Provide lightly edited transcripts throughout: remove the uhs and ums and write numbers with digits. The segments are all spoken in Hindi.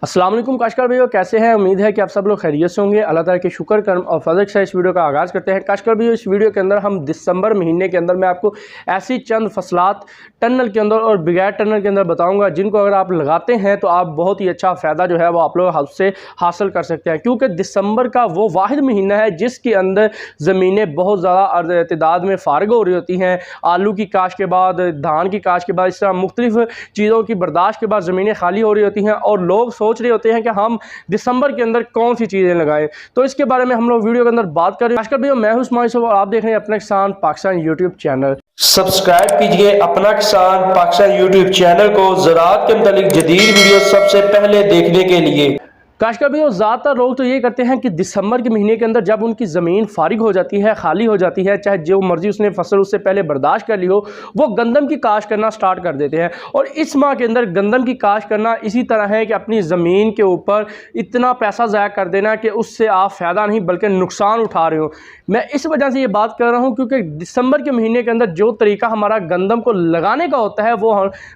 अस्सलाम वालेकुम काशकार भाइयों, कैसे हैं? उम्मीद है कि आप सब लोग खैरियत से होंगे। अल्लाह ताला के शुक्र कर्म और फजल से इस वीडियो का आगाज़ करते हैं। काशकार भाइयों, इस वीडियो के अंदर हम दिसंबर महीने के अंदर मैं आपको ऐसी चंद फसलात टनल के अंदर और बगैर टनल के अंदर बताऊंगा जिनको अगर आप लगाते हैं तो आप बहुत ही अच्छा फ़ायदा जो है वो आप लोग उससे हासिल कर सकते हैं, क्योंकि दिसंबर का वो वाहिद महीना है जिसके अंदर ज़मीनें बहुत ज़्यादा तादाद में फ़ारिग हो रही होती हैं। आलू की काश के बाद, धान की काश के बाद, इस तरह मुख्तलिफ़ चीज़ों की बर्दाश्त के बाद ज़मीनें खाली हो रही होती हैं और लोग सोच रहे होते हैं कि हम दिसंबर के अंदर कौन सी चीज़ें लगाएं। तो इसके बारे में हम लोग वीडियो के अंदर बात करें। आजकल भैया मैं हूं उस्मान यूसुफ और आप देख रहे हैं अपना किसान पाकिस्तान यूट्यूब चैनल। सब्सक्राइब कीजिए अपना किसान पाकिस्तान यूट्यूब चैनल को ज़राअत के मुतालिक जदीद वीडियो सबसे पहले देखने के लिए। काशकार भाई, ज़्यादातर लोग तो ये करते हैं कि दिसंबर के महीने के अंदर जब उनकी ज़मीन फारिग हो जाती है, खाली हो जाती है, चाहे जो मर्जी उसने फसल उससे पहले बर्दाश्त कर ली हो, वो गंदम की काश करना स्टार्ट कर देते हैं। और इस माह के अंदर गंदम की काश करना इसी तरह है कि अपनी ज़मीन के ऊपर इतना पैसा ज़ाया कर देना कि उससे आप फ़ायदा नहीं बल्कि नुकसान उठा रहे हो। मैं इस वजह से ये बात कर रहा हूँ क्योंकि दिसंबर के महीने के अंदर जो तरीका हमारा गंदम को लगाने का होता है वो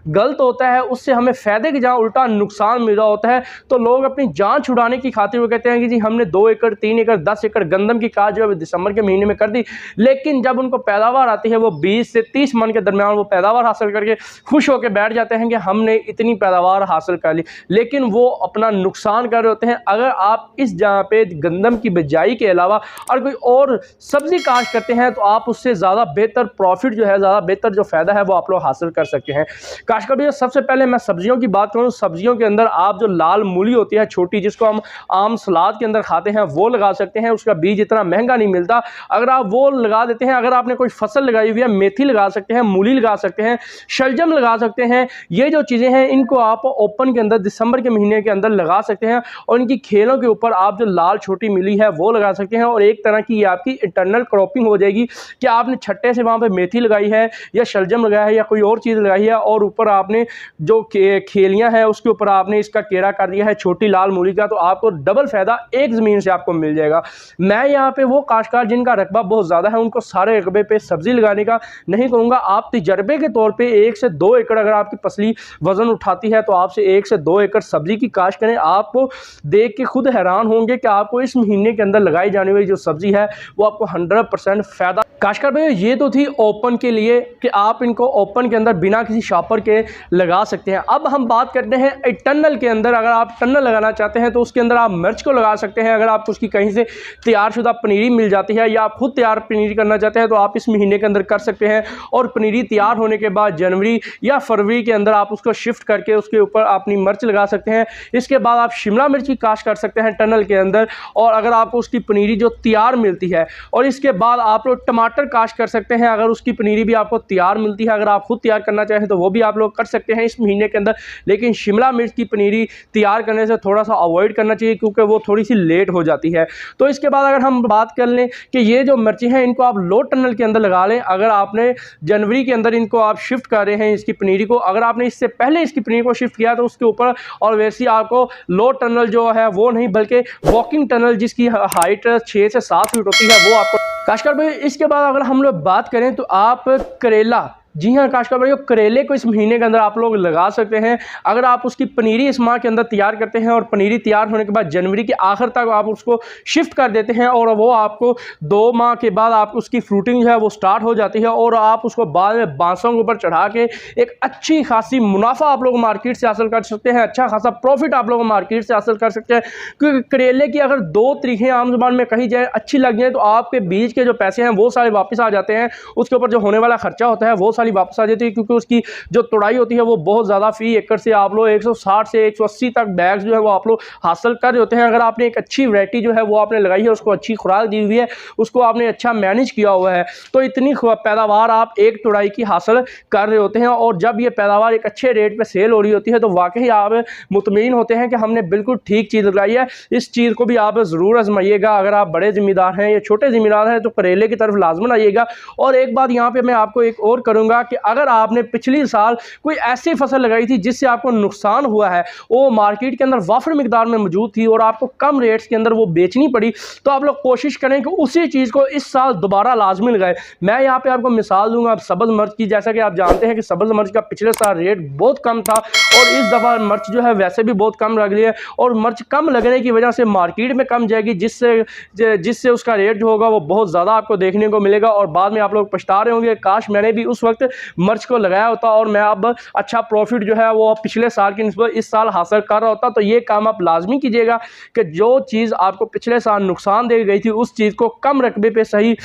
गलत होता है, उससे हमें फ़ायदे की जहाँ उल्टा नुकसान मिल रहा होता है। तो लोग अपनी जान छुड़ाने की खातिर वो कहते हैं कि जी हमने 2 एकड़ 3 एकड़ 10 एकड़ गंदम की काश जो है दिसंबर के महीने में कर दी, लेकिन जब उनको पैदावार आती है वो 20 से 30 मन के दरमियान वो पैदावार हासिल करके खुश होकर बैठ जाते हैं कि हमने इतनी पैदावार हासिल कर ली, लेकिन वो अपना नुकसान कर रहे होते हैं। अगर आप इस जगह पे गंदम की बिजाई के अलावा और कोई और सब्जी काश करते हैं तो आप उससे ज़्यादा बेहतर प्रॉफिट जो है, ज़्यादा बेहतर जो फ़ायदा है वो आप लोग हासिल कर सकते हैं। काशकार भैया, सबसे पहले मैं सब्जियों की बात करूँ, सब्जियों के अंदर आप जो लाल मूली होती है छोटी, जिसको हम आम सलाद के अंदर खाते हैं, वो लगा सकते हैं। उसका बीज इतना महंगा नहीं मिलता, अगर आप वो लगा देते हैं। अगर आपने कोई फसल लगाई हुई है, मेथी लगा सकते हैं, मूली लगा सकते हैं, शलजम लगा सकते हैं। ये जो चीज़ें हैं इनको आप ओपन के अंदर दिसंबर के महीने के अंदर लगा सकते हैं और इनकी खेलों के ऊपर आप जो लाल छोटी मिली है वो लगा सकते हैं और एक तरह की ये आपकी इंटरनल क्रॉपिंग हो जाएगी कि आपने छट्टे से वहाँ पे मेथी लगाई है या शलजम लगाया है या कोई और चीज़ लगाई है और ऊपर आपने जो खेलियाँ हैं उसके ऊपर आपने इसका केरा कर दिया है छोटी लाल मूली का, तो आपको डबल फ़ायदा एक ज़मीन से आपको मिल जाएगा। मैं यहाँ पे वो काश्तकार जिनका रकबा बहुत ज़्यादा है उनको सारे रकबे पे सब्ज़ी लगाने का नहीं कहूँगा। आप तजर्बे के तौर पे 1 से 2 एकड़ अगर आपकी फसली वज़न उठाती है तो आपसे 1 से 2 एकड़ सब्ज़ी की काश करें। आपको देख के खुद हैरान होंगे कि आपको इस महीने के अंदर लगाई जाने वाली जो सब्ज़ी है वो आपको 100% फ़ायदा। काशकार भैया, ये तो थी ओपन के लिए कि आप इनको ओपन के अंदर बिना किसी शॉपर के लगा सकते हैं। अब हम बात करते हैं टनल के अंदर। अगर आप टनल लगाना चाहते हैं तो उसके अंदर आप मिर्च को लगा सकते हैं। अगर आपको उसकी कहीं से तैयारशुदा पनीरी मिल जाती है या आप खुद तैयार पनीरी करना चाहते हैं तो आप इस महीने के अंदर कर सकते हैं और पनीरी तैयार होने के बाद जनवरी या फरवरी के अंदर आप उसको शिफ्ट करके उसके ऊपर अपनी मिर्च लगा सकते हैं। इसके बाद आप शिमला मिर्च की काश कर सकते हैं टनल के अंदर, और अगर आपको उसकी पनीरी जो तैयार मिलती है, और इसके बाद आप लोग टमाटर काश कर सकते हैं अगर उसकी पनीरी भी आपको तैयार मिलती है। अगर आप खुद तैयार करना चाहें तो वो भी आप लोग कर सकते हैं इस महीने के अंदर, लेकिन शिमला मिर्च की पनीरी तैयार करने से थोड़ा सा अवॉइड करना चाहिए क्योंकि वो थोड़ी सी लेट हो जाती है। तो इसके बाद अगर हम बात कर लें कि ये जो मिर्ची हैं इनको आप लो टनल के अंदर लगा लें। अगर आपने जनवरी के अंदर इनको आप शिफ्ट कर रहे हैं इसकी पनीरी को, अगर आपने इससे पहले इसकी पनीरी को शिफ्ट किया तो उसके ऊपर और वैसे आपको लो टनल जो है वो नहीं बल्कि वॉकिंग टनल जिसकी हाइट 6 से 7 फीट होती है वो आपको। काशकार भाई, इसके बाद अगर हम लोग बात करें तो आप करेला, जी हाँ काशकार भाई, करेले को इस महीने के अंदर आप लोग लगा सकते हैं। अगर आप उसकी पनीरी इस माह के अंदर तैयार करते हैं और पनीरी तैयार होने के बाद जनवरी के आखिर तक आप उसको शिफ्ट कर देते हैं और वो आपको 2 माह के बाद आप उसकी फ्रूटिंग जो है वो स्टार्ट हो जाती है और आप उसको बाद में बांसों के ऊपर चढ़ा के एक अच्छी खासी मुनाफा आप लोग मार्केट से हासिल कर सकते हैं, अच्छा खासा प्रॉफिट आप लोग मार्केट से हासिल कर सकते हैं। क्योंकि करेले की अगर 2 तरीकें आम जुबान में कही जाए अच्छी लग जाए तो आपके बीज के जो पैसे हैं वो सारे वापस आ जाते हैं, उसके ऊपर जो होने वाला खर्चा होता है वो सारी वापस आ जाती है, क्योंकि उसकी जो तोड़ाई होती है वो बहुत ज़्यादा फी एकड़ से आप लोग 160 से 180 तक बैग्स जो है वो आप लोग हासिल कर रहे होते हैं। अगर आपने एक अच्छी वैरायटी जो है वो आपने लगाई है, उसको अच्छी खुराक दी हुई है, उसको आपने अच्छा मैनेज किया हुआ है, तो इतनी पैदावार आप एक तोड़ाई की हासिल कर रहे होते हैं। और जब ये पैदावार एक अच्छे रेट पर सेल हो रही होती है तो वाकई आप मुतमईन होते हैं कि हमने बिल्कुल ठीक चीज़ लगाई है। इस चीज़ को भी आप ज़रूर आजमाइएगा। अगर आप बड़े ज़मींदार हैं या छोटे ज़मींदार हैं तो करेले की तरफ लाजमन आइएगा। और एक बात यहाँ पर मैं आपको एक और करूँगा कहूँगा कि अगर आपने पिछली साल कोई ऐसी फसल लगाई थी जिससे आपको नुकसान हुआ है, वो मार्केट के अंदर वाफर मिकदार में मौजूद थी और आपको कम रेट्स के अंदर वो बेचनी पड़ी, तो आप लोग कोशिश करें कि उसी चीज़ को इस साल दोबारा लाजमी लगाएं। मैं यहाँ पे आपको मिसाल दूंगा सब्ज़ मिर्च की। जैसा कि आप जानते हैं कि सब्ज़ मिर्च का पिछले साल रेट बहुत कम था और इस दफ़ा मिर्च जो है वैसे भी बहुत कम लग रही है और मिर्च कम लगने की वजह से मार्केट में कम जाएगी, जिससे उसका रेट जो होगा वो बहुत ज़्यादा आपको देखने को मिलेगा और बाद में आप लोग पछता रहे होंगे काश मैंने भी उस वक्त मिर्च को लगाया होता और मैं अब अच्छा प्रॉफिट जो है वो पिछले साल की निस्बत इस साल हासिल कर रहा होता। तो ये काम आप लाजमी कीजिएगा कि जो चीज़ आपको पिछले साल नुकसान दे गई थी उस चीज़ को कम रकबे पे सही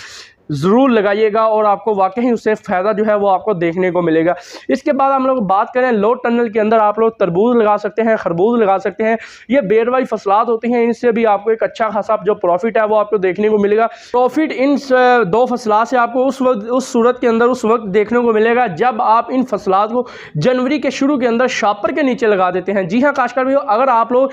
ज़रूर लगाइएगा और आपको वाकई उससे फ़ायदा जो है वो आपको देखने को मिलेगा। इसके बाद हम लोग बात करें लो टनल के अंदर आप लोग तरबूज लगा सकते हैं, खरबूज लगा सकते हैं। ये बेर वाली फसलात होती हैं, इनसे भी आपको एक अच्छा खासा जो प्रॉफिट है वो आपको देखने को मिलेगा। प्रॉफिट इन दो फसलात से आपको उस सूरत के अंदर उस वक्त देखने को मिलेगा जब आप इन फसलात को जनवरी के शुरू के अंदर शापर के नीचे लगा देते हैं। जी हाँ काश्तकार भाइयों, अगर आप लोग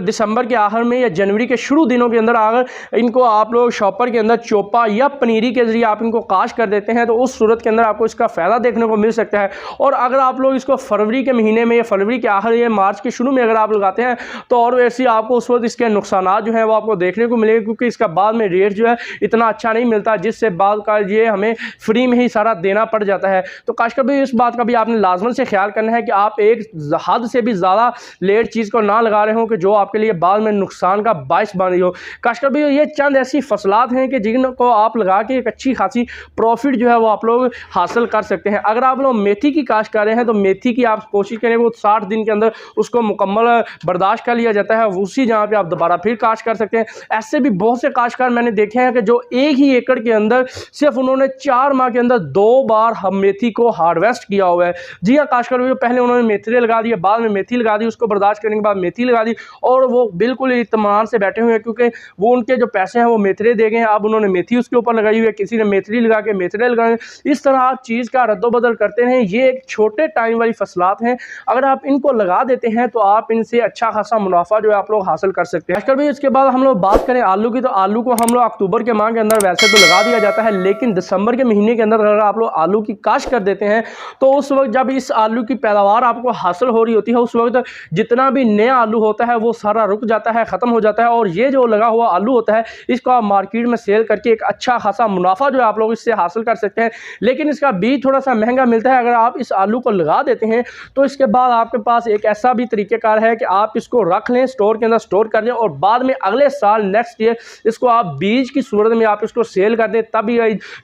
दिसंबर के आखिर में या जनवरी के शुरू दिनों के अंदर अगर इनको आप लोग शॉपर के अंदर चोपा या पनीरी के जरिए आप इनको काश कर देते हैं तो उस सूरत के अंदर आपको इसका फ़ायदा देखने को मिल सकता है। और अगर आप लोग इसको फरवरी के महीने में या फरवरी के आखिर या मार्च के शुरू में अगर आप लगाते हैं तो और वैसे आपको उस वक्त इसके नुकसान जो हैं वो आपको देखने को मिलेंगे, क्योंकि इसका बाद में रेट जो है इतना अच्छा नहीं मिलता, जिससे बाद का ये हमें फ्री में ही सारा देना पड़ जाता है। तो काश्तकार भाई इस बात का भी आपने लाजमन से ख्याल करना है कि आप एक हद से भी ज़्यादा लेट चीज़ को ना लगा रहे हो कि जो आपके लिए बाद में नुकसान का बायस बन रही हो। काश्तकार भाई ये चंद ऐसी फसलात हैं कि जिनको आप लगा के एक अच्छी खासी प्रॉफिट जो है वो आप लोग हासिल कर सकते हैं। अगर आप लोग मेथी की काश्त कर रहे हैं तो मेथी की आप कोशिश करें वो 60 दिन के अंदर उसको मुकम्मल बर्दाश्त कर लिया जाता है, उसी जहाँ पे आप दोबारा फिर काश्त कर सकते हैं। ऐसे भी बहुत से काश्तकार मैंने देखे हैं कि जो एक ही एकड़ के अंदर सिर्फ उन्होंने 4 माह के अंदर 2 बार हम मेथी को हार्वेस्ट किया हुआ है। जी हाँ काश्तकार, पहले उन्होंने मेथी लगा दी, बाद में मेथी लगा दी, उसको बर्दाश्त करने के बाद मेथी लगा दी और वो बिल्कुल इत्मीनान से बैठे हुए हैं, क्योंकि वो उनके जो पैसे हैं वो मेथरे दे गए हैं। अब उन्होंने मेथी उसके ऊपर लगाई हुई है, किसी ने मेथी लगा के मेथरे लगाए। इस तरह आप चीज़ का रद्दोबदल करते रहें। ये एक छोटे टाइम वाली फसलात हैं, अगर आप इनको लगा देते हैं तो आप इनसे अच्छा खासा मुनाफा जो है आप लोग हासिल कर सकते हैं। आजकल भी इसके बाद हम लोग बात करें आलू की, तो आलू को हम लोग अक्टूबर के माह के अंदर वैसे तो लगा दिया जाता है, लेकिन दिसंबर के महीने के अंदर अगर आप लोग आलू की काश्त कर देते हैं तो उस वक्त जब इस आलू की पैदावार आपको हासिल हो रही होती है उस वक्त जितना भी नया आलू होता है वो सारा रुक जाता है, ख़त्म हो जाता है और ये जो लगा हुआ आलू होता है इसको आप मार्केट में सेल करके एक अच्छा खासा मुनाफा जो है आप लोग इससे हासिल कर सकते हैं। लेकिन इसका बीज थोड़ा सा महंगा मिलता है। अगर आप इस आलू को लगा देते हैं तो इसके बाद आपके पास एक ऐसा भी तरीक़ेकार है कि आप इसको रख लें, स्टोर के अंदर स्टोर कर लें और बाद में अगले साल नेक्स्ट ईयर इसको आप बीज की सूरत में आप इसको सेल कर दें, तब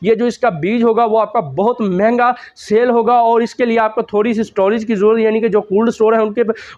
ये जो इसका बीज होगा वो आपका बहुत महंगा सेल होगा और इसके लिए आपको थोड़ी सी स्टोरेज की ज़रूरत, यानी कि जो कोल्ड स्टोर है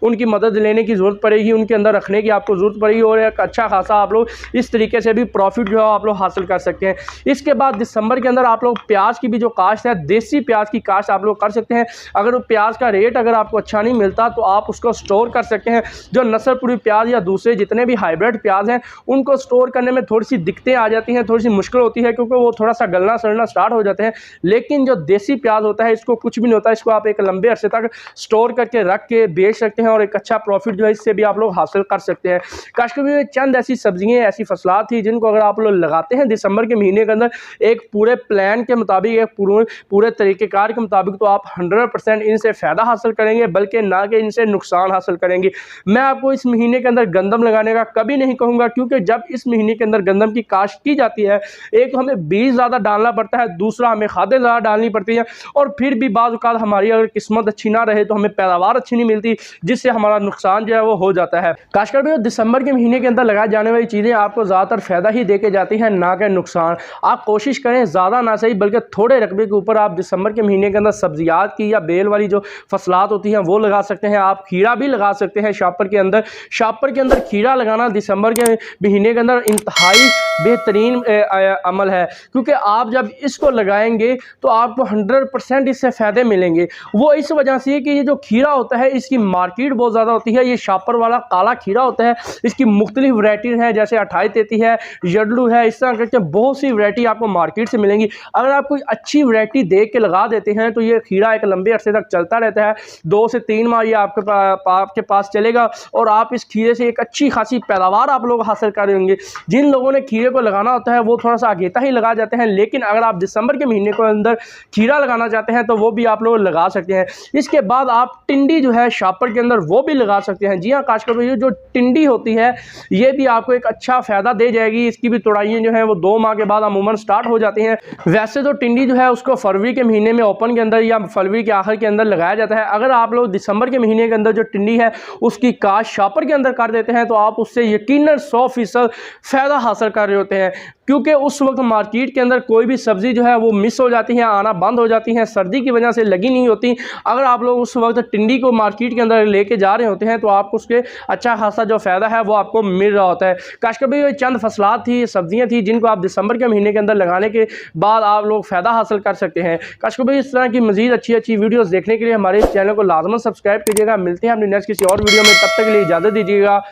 उनकी मदद लेने की ज़रूरत पड़ेगी, उनके अंदर रखने की आपको ज़रूरत पड़ेगी और एक अच्छा खासा आप लोग इस तरीके से भी प्रॉफिट जो है आप लोग हासिल कर सकते हैं। इसके बाद दिसंबर के अंदर आप लोग प्याज की भी जो काश्त है, देसी प्याज की काश्त आप लोग कर सकते हैं। अगर प्याज का रेट अगर आपको अच्छा नहीं मिलता तो आप उसको स्टोर कर सकते हैं। जो नसलपुरी प्याज या दूसरे जितने भी हाइब्रिड प्याज हैं उनको स्टोर करने में थोड़ी सी दिक्कतें आ जाती हैं, थोड़ी सी मुश्किल होती है, क्योंकि वो थोड़ा सा गलना सड़ना स्टार्ट हो जाते हैं। लेकिन जो देसी प्याज होता है इसको कुछ भी नहीं होता, इसको आप एक लंबे अरसे तक स्टोर करके रख के बेच सकते हैं और एक अच्छा प्रॉफिट जो है इससे भी आप लोग हासिल कर सकते हैं। काश्तकार में चंद ऐसी सब्जियाँ, ऐसी फसलात थी जिनको अगर आप लोग लगाते हैं दिसंबर के महीने के अंदर एक पूरे प्लान के मुताबिक, एक पूरे तरीक़ेकार के मुताबिक, तो आप 100% इनसे फ़ायदा हासिल करेंगे, बल्कि ना कि इनसे नुकसान हासिल करेंगे। मैं आपको इस महीने के अंदर गंदम लगाने का कभी नहीं कहूँगा, क्योंकि जब इस महीने के अंदर गंदम की काश्त की जाती है, एक तो हमें बीज ज़्यादा डालना पड़ता है, दूसरा हमें खादें ज़्यादा डालनी पड़ती हैं और फिर भी बाज़ औक़ात हमारी अगर किस्मत अच्छी ना रहे तो हमें पैदावार अच्छी नहीं मिलती, जिससे हमारा नुकसान जो है वो हो जाता है। काश्तकार भाई दिसंबर के महीने के अंदर लगाई जाने वाली चीज़ें आपको ज़्यादातर फ़ायदा ही दे के जाती हैं, ना कि नुकसान। आप कोशिश करें ज़्यादा ना सही बल्कि थोड़े रकबे के ऊपर आप दिसंबर के महीने के अंदर सब्जियात की या बेल वाली जो फसलात होती हैं वो लगा सकते हैं। आप खीरा भी लगा सकते हैं शॉपर के अंदर। शॉपर के अंदर खीरा लगाना दिसंबर के महीने के अंदर इंतहाई बेहतरीन अमल है, क्योंकि आप जब इसको लगाएंगे तो आपको 100% इससे फ़ायदे मिलेंगे। वो इस वजह से कि ये जो खीरा होता है इसकी मार्केट बहुत ज़्यादा होती है। ये शॉपर वाला काला खीरा होता है, इसकी मुख्तलिफ वैरायटी हैं, जैसे 2833 है, जडलू है, इस तरह करके बहुत सी वैरायटी आपको मार्केट से मिलेंगी। अगर आप कोई अच्छी वैरायटी देख के लगा देते हैं तो ये खीरा एक लंबे अरसे तक चलता रहता है, 2 से 3 माह ये आपके पास चलेगा और आप इस खीरे से एक अच्छी खासी पैदावार आप लोग हासिल कर रहे होंगे। जिन लोगों ने खीरे को लगाना होता है वो थोड़ा सा अगेता ही लगा जाते हैं, लेकिन अगर आप दिसंबर के महीने के अंदर खीरा लगाना चाहते हैं तो वो भी आप लोग लगा सकते हैं। इसके बाद आप टिंडी जो है शापर के अंदर वो भी लगा सकते हैं। जी हाँ काश्तकार भाइयों, जो टिंडी होती है ये भी आपको एक अच्छा फ़ायदा दे जाएगी। इसकी भी तोड़ाइयाँ जो हैं वो 2 माह के बाद अमूमन स्टार्ट हो जाती हैं। वैसे तो टिंडी जो है उसको फरवरी के महीने में ओपन के अंदर या फरवरी के आखिर के अंदर लगाया जाता है। अगर आप लोग दिसंबर के महीने के अंदर जो टिंडी है उसकी काश शापर के अंदर कर देते हैं तो आप उससे यकीनन 100% फ़ायदा हासिल कर रहे होते हैं, क्योंकि उस वक्त मार्केट के अंदर कोई भी सब्ज़ी जो है वो मिस हो जाती है, आना बंद हो जाती हैं, सर्दी की वजह से लगी नहीं होती। अगर आप लोग उस वक्त टिंडी को मार्केट के अंदर लेके जा रहे होते हैं तो आपको उसके अच्छा खासा जो फ़ायदा है वो आपको मिल रहा होता है। काश्तकार भाई, ये चंद फसलात थी, सब्जियां थी जिनको आप दिसंबर के महीने के अंदर लगाने के बाद आप लोग फ़ायदा हासिल कर सकते हैं। काश्तकार भाई, इस तरह की मज़ीद अच्छी वीडियोज़ देखने के लिए हमारे इस चैनल को लाजमन सब्सक्राइब कीजिएगा। मिलते हैं अपनी नेक्स्ट किसी और वीडियो में, तब तक के लिए इजाज़त दीजिएगा।